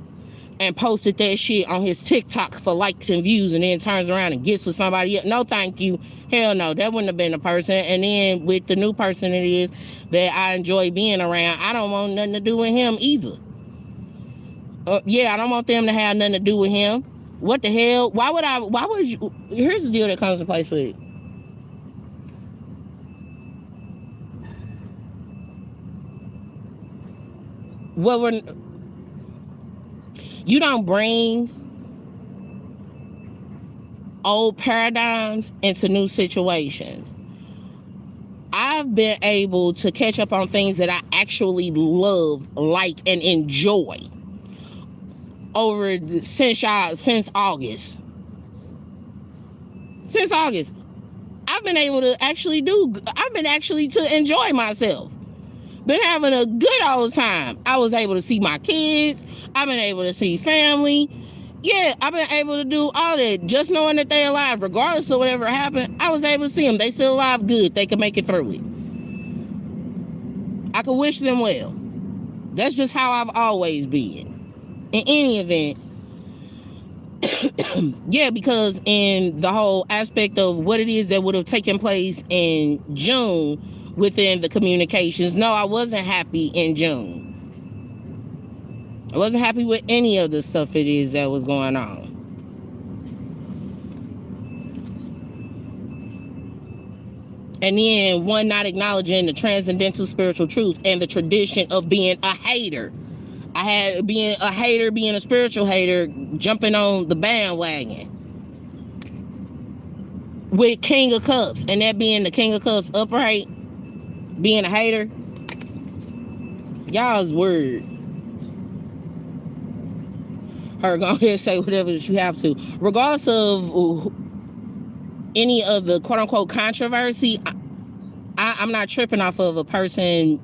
and posted that shit on his TikTok for likes and views, and then turns around and gets with somebody else. No, thank you. Hell no, that wouldn't have been the person. And then with the new person it is that I enjoy being around, I don't want nothing to do with him either. Yeah, I don't want them to have nothing to do with him. What the hell? Why would you? Here's the deal that comes into place with it. You don't bring old paradigms into new situations. I've been able to catch up on things that I actually love, like, and enjoy since August. Since August, I've been able to actually to enjoy myself. Been having a good old time. I was able to see my kids. I've been able to see family. Yeah, I've been able to do all that. Just knowing that they're alive, regardless of whatever happened, I was able to see them. They still alive, good. They can make it through it. I could wish them well. That's just how I've always been. In any event, yeah, because in the whole aspect of what it is that would have taken place in June within the communications, no, I wasn't happy in June. I wasn't happy with any of the stuff it is that was going on. And then one not acknowledging the transcendental spiritual truth and the tradition of being a hater. I had being a hater, being a spiritual hater, jumping on the bandwagon with King of Cups, and that being the King of Cups upright, being a hater. Y'all's word. Her, go ahead and say whatever you have to. Regardless of any of the quote unquote controversy, I'm not tripping off of a person.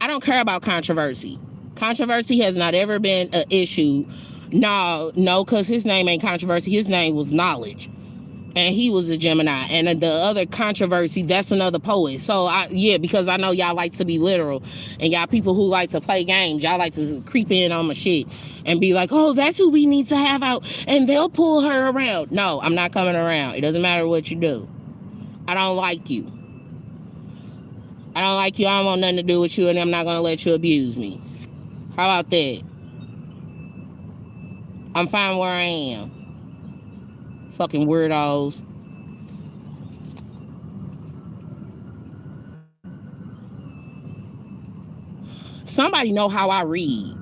I don't care about controversy. Controversy has not ever been an issue. No, because his name ain't controversy. His name was knowledge. And he was a Gemini. And the other controversy, that's another poet. So, because I know y'all like to be literal. And y'all people who like to play games, y'all like to creep in on my shit and be like, oh, that's who we need to have out. And they'll pull her around. No, I'm not coming around. It doesn't matter what you do. I don't like you. I don't like you. I don't want nothing to do with you. And I'm not going to let you abuse me. How about that? I'm fine where I am. Fucking weirdos. Somebody know how I read.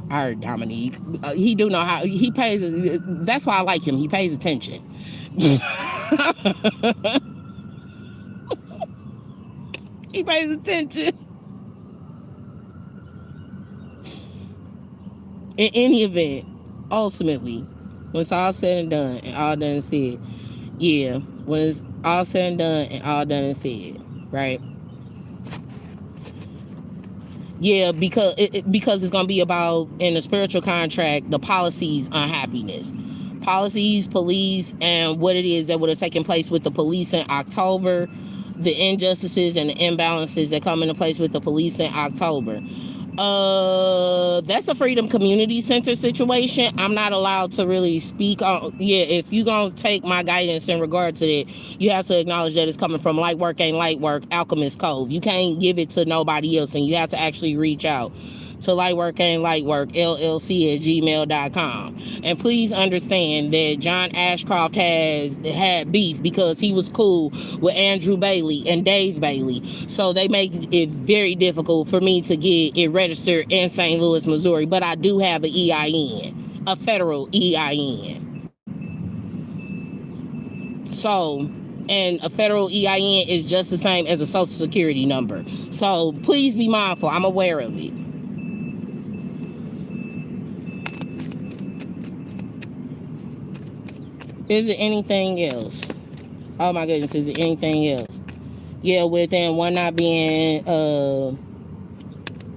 All right, Dominique. He do know how he pays. That's why I like him. He pays attention. He pays attention. In any event, ultimately, when it's all said and done and all done and said, yeah, when it's all said and done and all done and said, right? Yeah, because because it's gonna be about, in the spiritual contract, the policies on happiness, policies, police, and what it is that would have taken place with the police in October, the injustices and the imbalances that come into place with the police in October. That's a Freedom Community Center situation. I'm not allowed to really speak on. Yeah, if you gonna take my guidance in regard to that, you have to acknowledge that it's coming from Light Work Ain't Light Work, Alchemist Cove. You can't give it to nobody else, and you have to actually reach out to Light Work Ain't Light Work LLC at gmail.com. And please understand that John Ashcroft has had beef because he was cool with Andrew Bailey and Dave Bailey. So they make it very difficult for me to get it registered in St. Louis, Missouri. But I do have an EIN, a federal EIN. So, and a federal EIN is just the same as a social security number. So please be mindful. I'm aware of it. Is there anything else? Oh my goodness, is there anything else? Yeah, within one not being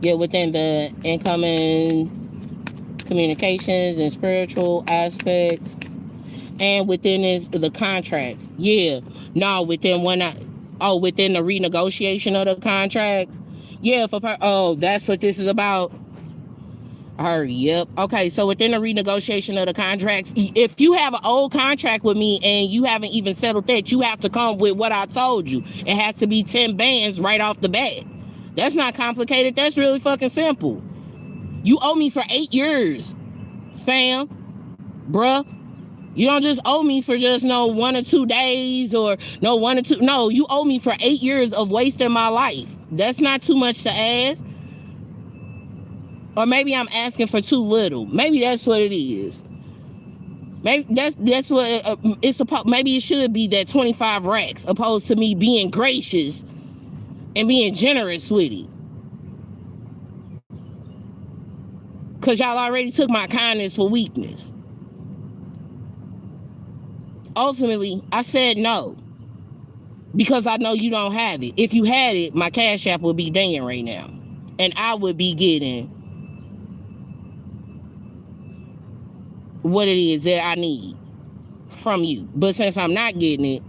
within the incoming communications and spiritual aspects, and within the contracts. Yeah, no, within one not, within the renegotiation of the contracts. Yeah, that's what this is about. Yep. Okay, so within the renegotiation of the contracts, if you have an old contract with me and you haven't even settled that, you have to come with what I told you. It has to be 10 bands right off the bat. That's not complicated. That's really fucking simple. You owe me for 8 years, fam, bruh. You don't just owe me for just 1 or 2 days or 1 or 2. No, you owe me for 8 years of wasting my life. That's not too much to ask. Or maybe I'm asking for too little. Maybe that's what it is. Maybe that's what it's supposed. Maybe it should be that 25 racks, opposed to me being gracious and being generous with it. Cause y'all already took my kindness for weakness. Ultimately, I said no. Because I know you don't have it. If you had it, my Cash App would be dinging right now. And I would be getting what it is that I need from you. But since I'm not getting it,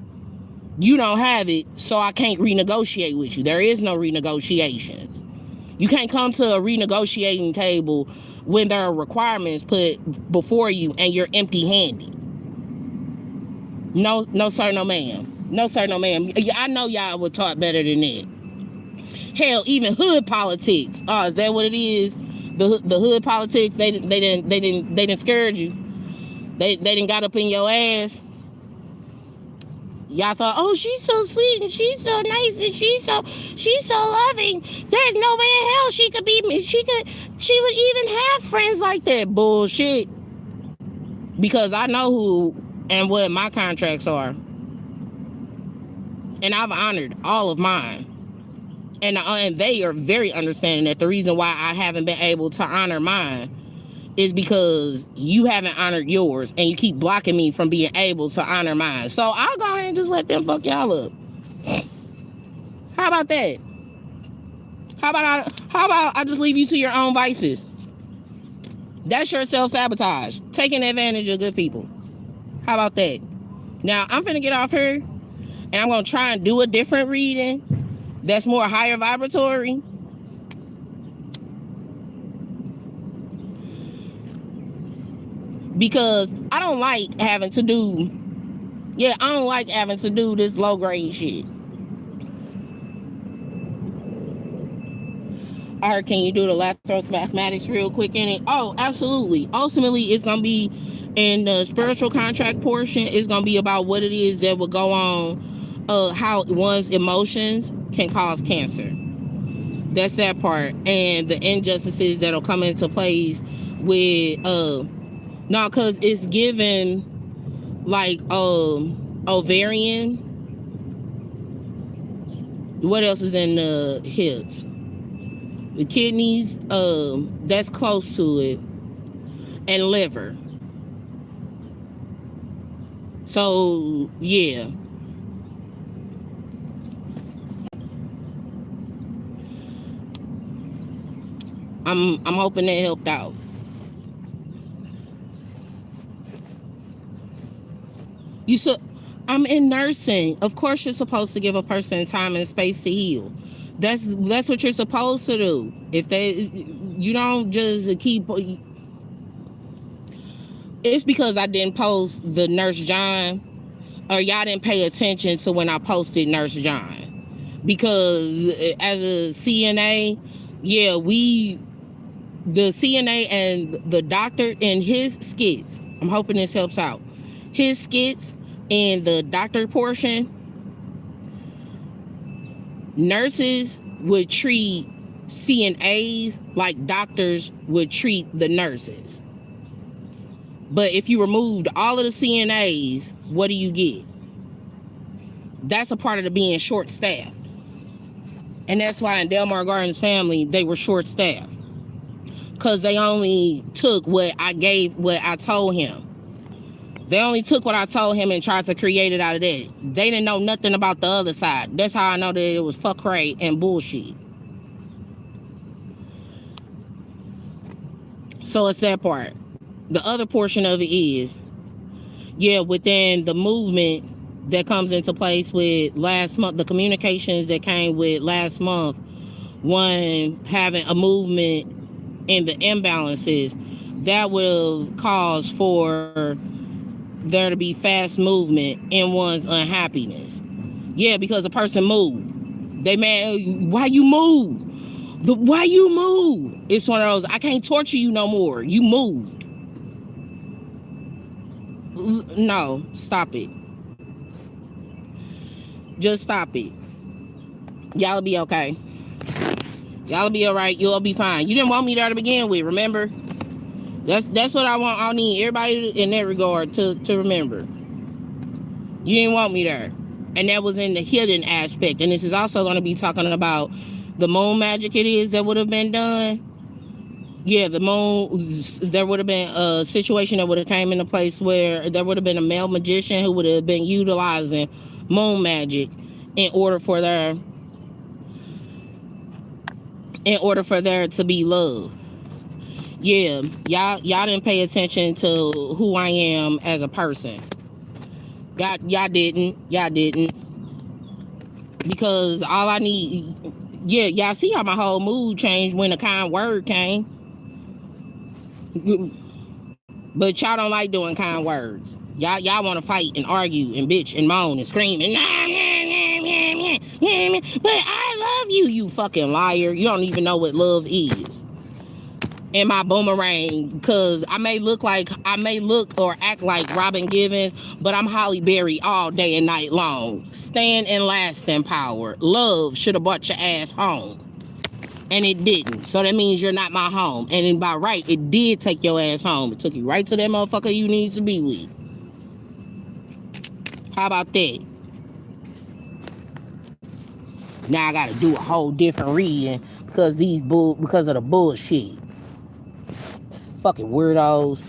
you don't have it, so I can't renegotiate with you. There is no renegotiations. You can't come to a renegotiating table when there are requirements put before you and you're empty-handed. No, sir, no ma'am. No, sir, no ma'am. I know y'all were taught better than that. Hell, even hood politics. Oh, is that what it is? The hood politics, they didn't scourge you. They didn't got up in your ass. Y'all thought, oh, she's so sweet and she's so nice and she's so loving. There's no way in hell she would even have friends like that. Bullshit. Because I know who and what my contracts are. And I've honored all of mine. And they are very understanding that the reason why I haven't been able to honor mine is because you haven't honored yours and you keep blocking me from being able to honor mine. So I'll go ahead and just let them fuck y'all up. How about that? How about I just leave you to your own vices? That's your self-sabotage. Taking advantage of good people. How about that? Now, I'm finna get off here and I'm gonna try and do a different reading that's more higher vibratory. Because I don't like having to do this low grade shit. All right, can you do the Lathros mathematics real quick in it? Oh, absolutely. Ultimately, it's going to be in the spiritual contract portion. It's going to be about what it is that will go on, how one's emotions can cause cancer. That's that part. And the injustices that'll come into place with no, cause it's given like ovarian. What else is in the hips? The kidneys, that's close to it, and liver. So yeah, I'm hoping that helped out. You so I'm in nursing. Of course, you're supposed to give a person time and space to heal. That's what you're supposed to do. If they, you don't just keep. It's because I didn't post the Nurse John, or y'all didn't pay attention to when I posted Nurse John. Because as a CNA, yeah, the CNA and the doctor in his skits, I'm hoping this helps out. His skits in the doctor portion, nurses would treat CNAs like doctors would treat the nurses. But if you removed all of the CNAs, what do you get? That's a part of the being short-staffed. And that's why in Delmar Gardens family, they were short-staffed. Because they only took what I told him. They only took what I told him and tried to create it out of that. They didn't know nothing about the other side. That's how I know that it was fuck cray and bullshit. So it's that part. The other portion of it is, yeah, within the movement that comes into place with last month, the communications that came with last month, one having a movement in the imbalances, that will cause for there to be fast movement in one's unhappiness. Yeah, because a person moved. They mad, why you move? Why you move? It's one of those, I can't torture you no more. You moved. No, stop it. Just stop it. Y'all be okay. Y'all be all right. You'll be fine. You didn't want me there to begin with, remember? That's what I need everybody in that regard to remember. You didn't want me there. And that was in the hidden aspect. And this is also going to be talking about the moon magic it is that would have been done. Yeah, the moon, there would have been a situation that would have came into place where there would have been a male magician who would have been utilizing moon magic in order for there to be love. Yeah, y'all didn't pay attention to who I am as a person. Y'all didn't. Because all I need, yeah, y'all see how my whole mood changed when a kind word came. But y'all don't like doing kind words. Y'all want to fight and argue and bitch and moan and scream and but I love you, you fucking liar. You don't even know what love is. And my boomerang, because I may look or act like Robin Givens, but I'm Holly Berry all day and night long. Stand and last in power. Love should have brought your ass home. And it didn't. So that means you're not my home. And then by right, it did take your ass home. It took you right to that motherfucker you need to be with. How about that? Now I gotta do a whole different reading because of the bullshit. Fucking weirdos.